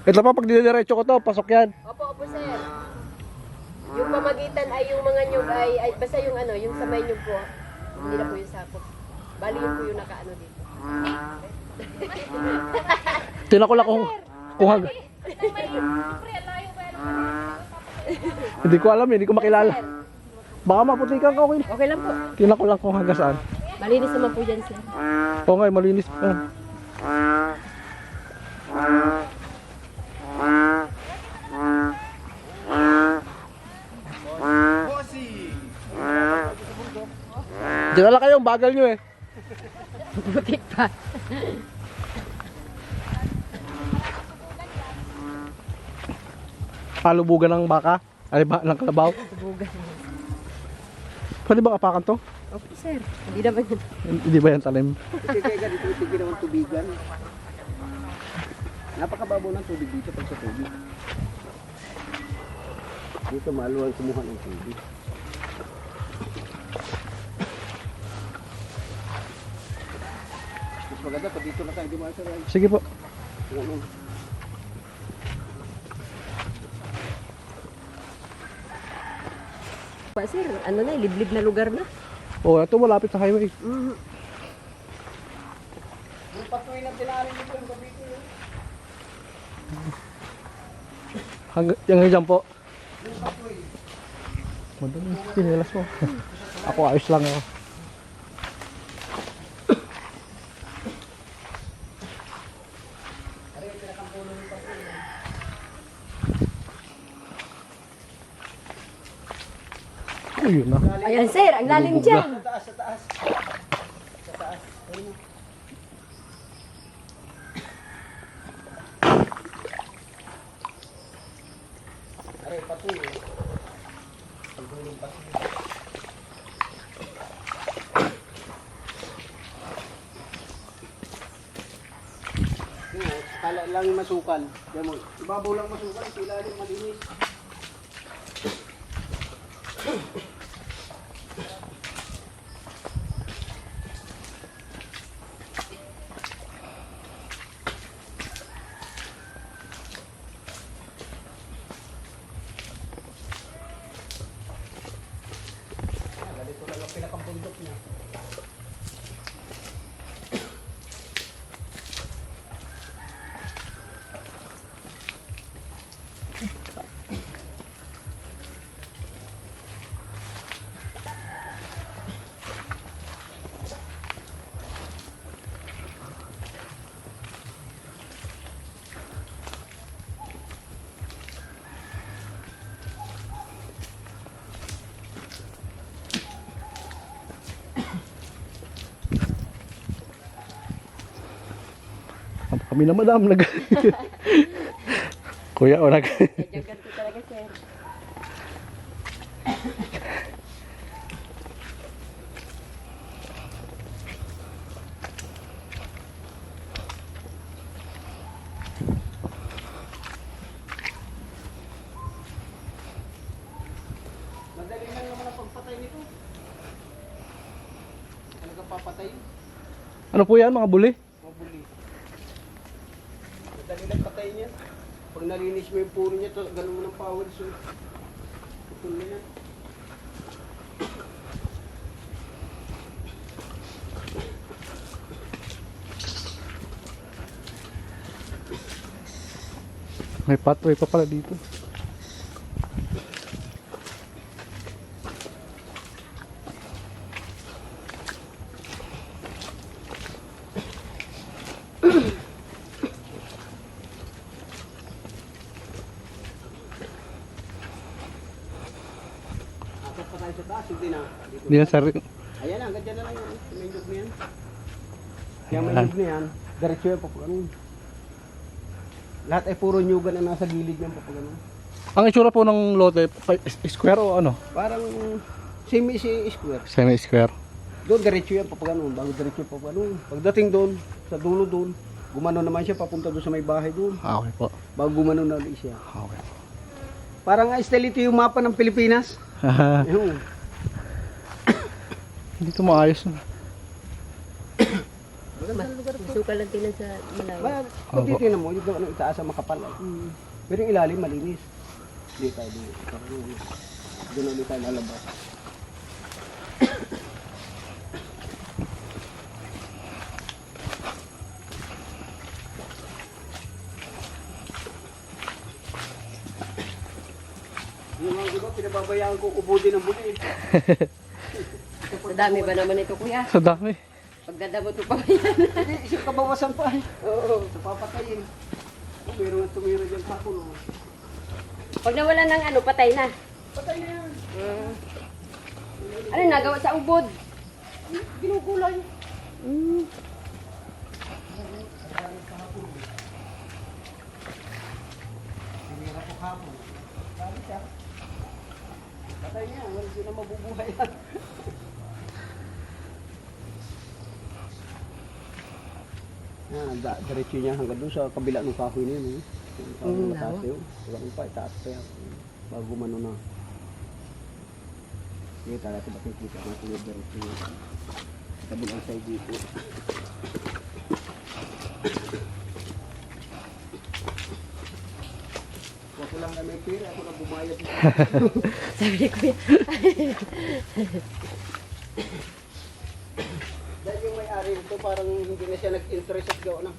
Ito pa, pag didiretso ko to, pasok yan. Opo, opo sir. Yung pamagitan ay yung mga nyug ay basta yung ano, yung sa may nyug po. Hindi na po yung sakop. Bali yun po yung nakaano dito. Tinan ko lang kung hanggang. Hindi ko alam, hindi ko makilala. Baka maputikan ka, okay. Okay lang po. Tinan ko lang kung hanggang saan. Malinis naman po dyan sir. Oo nga, malinis pa. Dinala kayong bagal nyo eh. Butik pa. Palubugan ng baka. Ay ba, ng kalabaw. Bubugan. Pwede ba apakan to? Okay sir. Hindi naman yun. Hindi ba yan talim? Kasi kaya dito tigil ng tubigan. Napakababaw ng tubig dito pag sa tubig. Dito maluwang kumuha ng tubig. Mas maganda pag dito na tayo dumaan sa ride. Sige po. Pa sir, ano na, liblib na lugar na. Oh, ito malapit sa highway. Yung patuloy na tinarin dito yung gabi ko. Hanggang dyan po. Madali, pinilas mo. Ako ayos lang ako. Oh, yun na. Ayan sir, ang lalim dyan. Sa taas, sa taas. Sa taas. Ayun. Aray, patuloy. Pagulong patuloy. Kala lang yung masukal. Diyan mo, ibabaw lang masukal, sila rin malinis. Ganito lang ang pinakabundok niya. Kami na madam nag Kuya o nag Medyo ganito talaga sir. Madali lang naman ang pagpatay nito. Talagang papatay. Ano po yan mga buli? Mabuli. Madali lang patay niya. Pag nalinis mo yung puro niya, ganun mo ng power so. Putol na yan. May pathway pa pala dito. Akat pa tayo sa taas, hindi na. Hindi na sir. Ayan na, hanggang dyan na lang yan. May nyug na yan. Kaya may Ayan. nyug na yan. Diretso yan pa ganun. Lahat ay puro nyugan na nasa gilid niyan pa ganun. Ang itsura po ng lote, square o ano? Parang semi-square. Semi-square. Doon diretso yan pa ganun. Bago diretso pa ganun. Pagdating doon, sa dulo doon, gumano naman siya papunta doon sa may bahay doon. Ah, okay po. Bago gumano na ulit siya. Okay. Parang style ito yung mapa ng Pilipinas. Ayun. Hindi ito maayos na. Magandang lugar po. Suka lang tingnan sa malayo. Kung titignan mo, yung doon ang itaas ang makapal. Pero yung ilalim malinis. Hindi tayo doon. Doon ulit tayo lalabas. Yung mga diba, pinababayaan ko ubudin ng buli. Sa dami ba naman ito, kuya? Sa dami. Pagdadabot mo pa ba yan? Hindi, isang kabawasan pa. Oo. Sa papatayin. Oh, meron at tumira dyan hapon. Oh. Pag nawala ng ano, patay na. Patay na yan. Ano nagawa sa ubod? Ginukulay. Tumira po hapon. Sabi siya. Patay niya. Hindi na mabubuhay yan. Diretso niya hanggang doon sa kabila ng kahoy niya. No? Yung mataas yun. Ganun pa, itaas pa yan. Bago mano na. Sige, tala ito bakit kita natin yung diretso niya. Kabilang side dito. Ako lang na may pera, ako lang bumayad. Sabi ni kuya. Dahil yung may-ari ito, parang hindi na siya nag-interest at gawa na.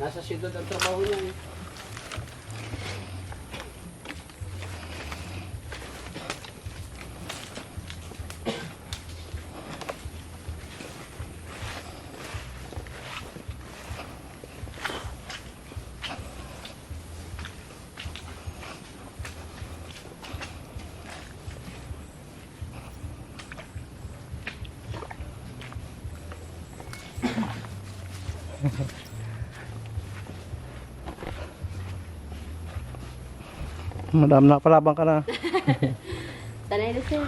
Nasa siyudad ang trabaho niya. Eh. Madam, napalabang ka na. Tanay na sir.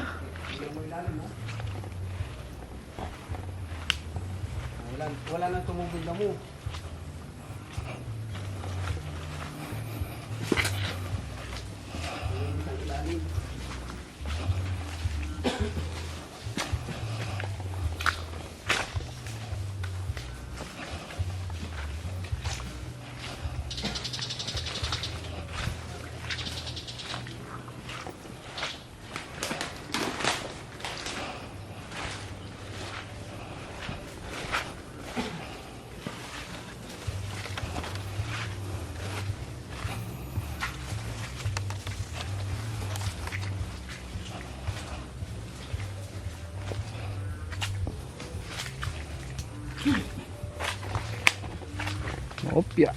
Wala nang tumubig na mo. Opya.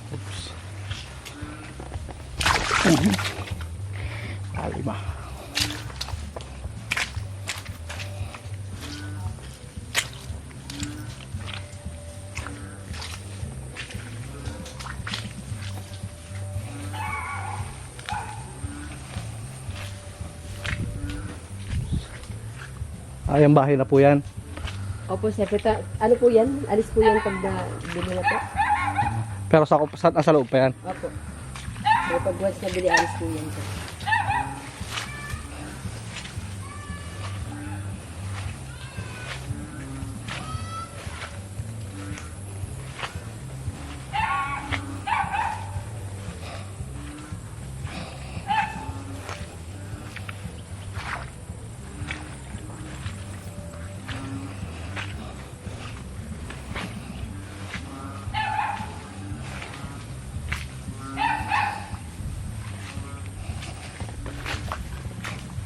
Oops. Alima. Ay, ang bahay na po yan. Opo sir, ano po yan? Alis po yan pag bili na po? Pero sa loob pa yan. Opo. So pag once na bili, alis po yan sir.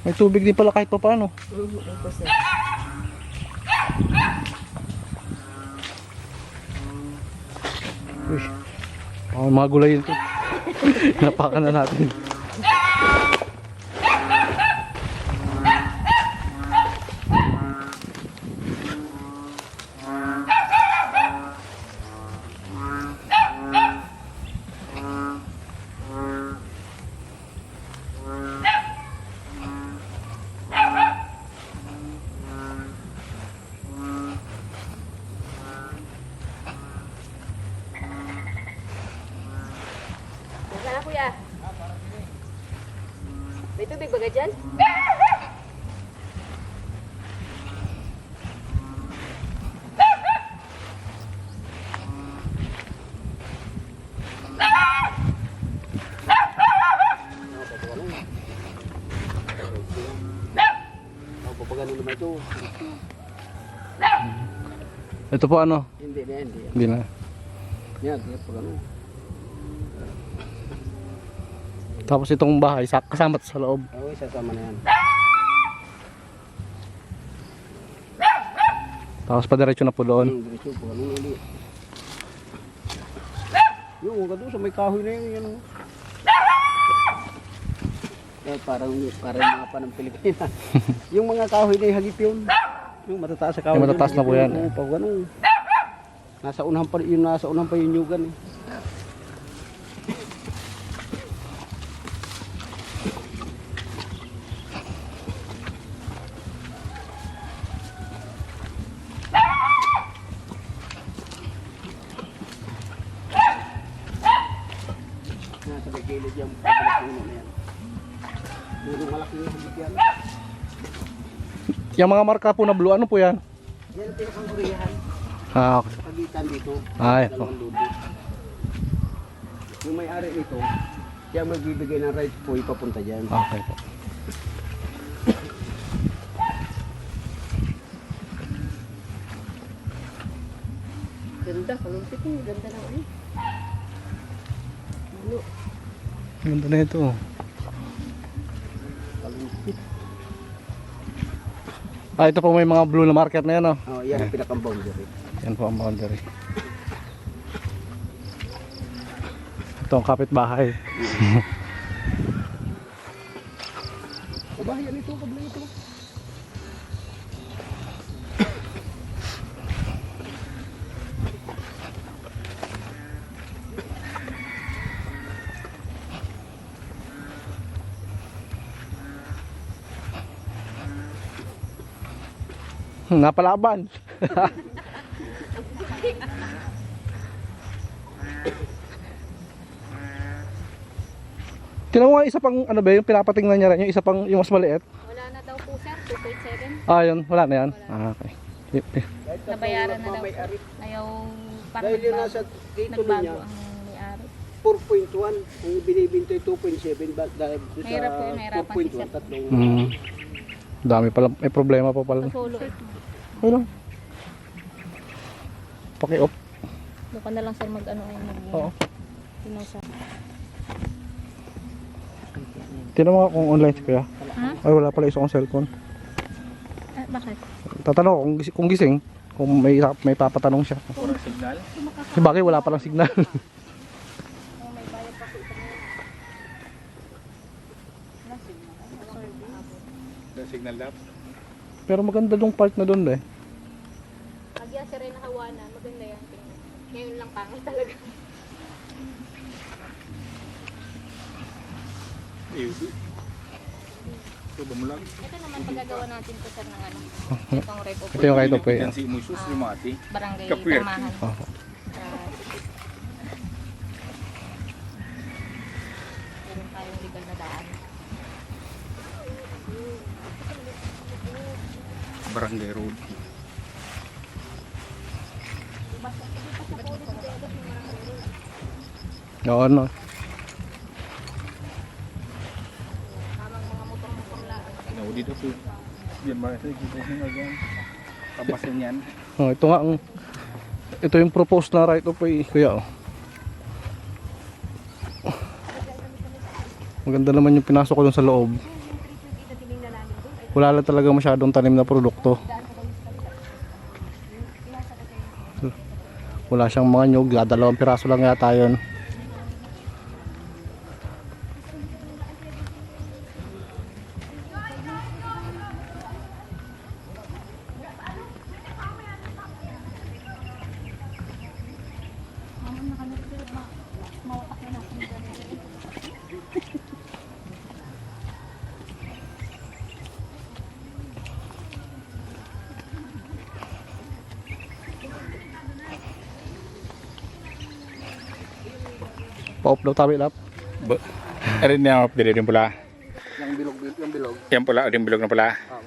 May tubig din pala kahit pa paano. Opo sir. Uy. Mga gulay ito. Napakan na natin. kuya. May tubig ba ka dyan? Papagano naman ito. Ito po ano? Hindi na, hindi. Hindi na. Yan, papagano. Tapos itong bahay, kasama to sa loob. Oo, sasama na yan. Tapos padiretso na po doon. Diretso, papagano na ulit. Yung huwag ka doon sa may kahoy na yun. Yan, oh. Parang mapa ng Pilipinas. Yung mga kahoy na hagip yun. Yung matataas sa kahoy. Yung matataas na po yan. Oo, pag ano. Nasa unahan pa yung nyugan eh. Nasa may gilid yung pagkakasino na yan. Yung malaking hagip yan. Yung mga marka po na blue, ano po yan? Yan ang pinakangurihan. Ah, okay. Sa pagitan dito. Ay, dalawang lubi. Yung may-ari nito, siya magbibigay ng rights po ipapunta dyan. Okay po. Ganda, kalumpit yung ganda ng ano. Ano? Ganda na ito. Kalumpit. Ah, ito po may mga blue na market na yan, oh. Oh, yan ang pinakang boundary. Yan po ang boundary. Ito ang kapitbahay. Kabahayan ito, kabla ito. Napalaban. Tinan mo nga isa pang ano ba yung pinapatingnan niya rin, yung isa pang yung mas maliit. Wala na daw po sir, 2.7. Ah, yun, wala na yan. Ah, okay. Nabayaran na daw po. Ayaw parang Dahil yun nasa dito nagbago niya, ang may-ari. 4.1. Kung binibinto 2.7, dahil sa Mahirap po yun, mahirapan si 4.1, sir. tatlong. Dami pala, may problema pa pala. Solo. Ayun lang. Paki-off. Doon ka na lang sir mag-ano ay Oo. mag-pinasa. Tinan mo nga kung online si Kuya. Ha? Ay, wala pala isa kong cellphone. Bakit? Tatanong ko kung gising, kung may papatanong siya. Puro signal. Si Bakit wala palang signal. The signal lab. Pero maganda dong part na doon eh. Agya sir ay nakawana, maganda yan. Ngayon lang pangit talaga. Ito ba mo lang? Ito naman pagagawa natin po sir ng ano. Itong rep Ito yung kahit po Yan si Musus Lumati. barangay Kapuyer. Tamahan. Oh. Meron tayong legal na daan. Barangay Road. Oo, no. Tamang mga motor-motor lang. No, dito po. Yan ba? Ito yung again. Tabasin yan. Oh, ito nga ang ito yung proposed na right of way, Kuya. Oh. Maganda naman yung pinasok ko dun sa loob. Wala lang talaga masyadong tanim na produkto. Wala siyang mga nyug, dalawang piraso lang yata yun. Pa-off daw tabi lap. Arin niya, pili rin pula. Yung bilog, yung bilog. Yan pula, yung bilog na pula. Oo.